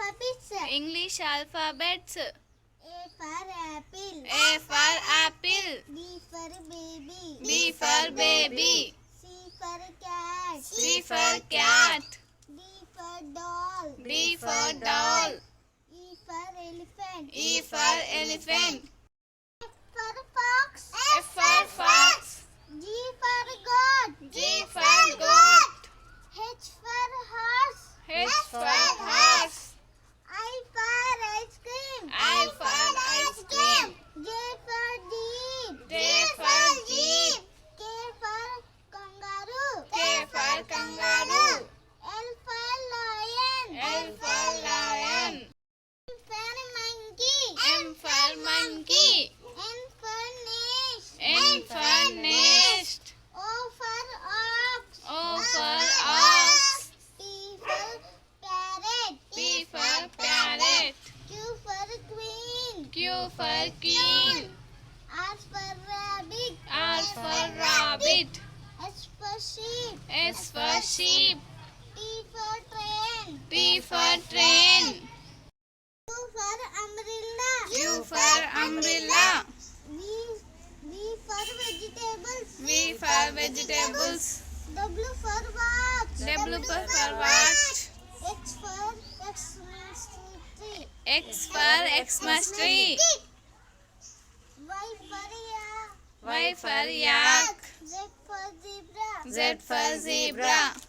alphabets. English alphabets. A for apple. A for apple. B for baby. B for baby. C for cat. C for cat. D for doll. D for doll. E for elephant. E for elephant. F for fox. F for fox. G for goat. G for goat. H for horse. H for horse. I for ice cream. I for ice cream. J for jeep. J for jeep. K for kangaroo. K for kangaroo. L for lion. L for lion. M for monkey. M for monkey. N for nest. N for nest. O for ox. O for ox. P for parrot. P for parrot. Q for queen. Q for queen. R for rabbit. R for rabbit. S for sheep. S for sheep. T for train. T for train. U for umbrella. U for umbrella. V for vegetables. V for vegetables. W for watch. W for watch. X for Xmas tree. X for Xmas tree. Y for yak. Y for yak. Z for zebra. Z for zebra.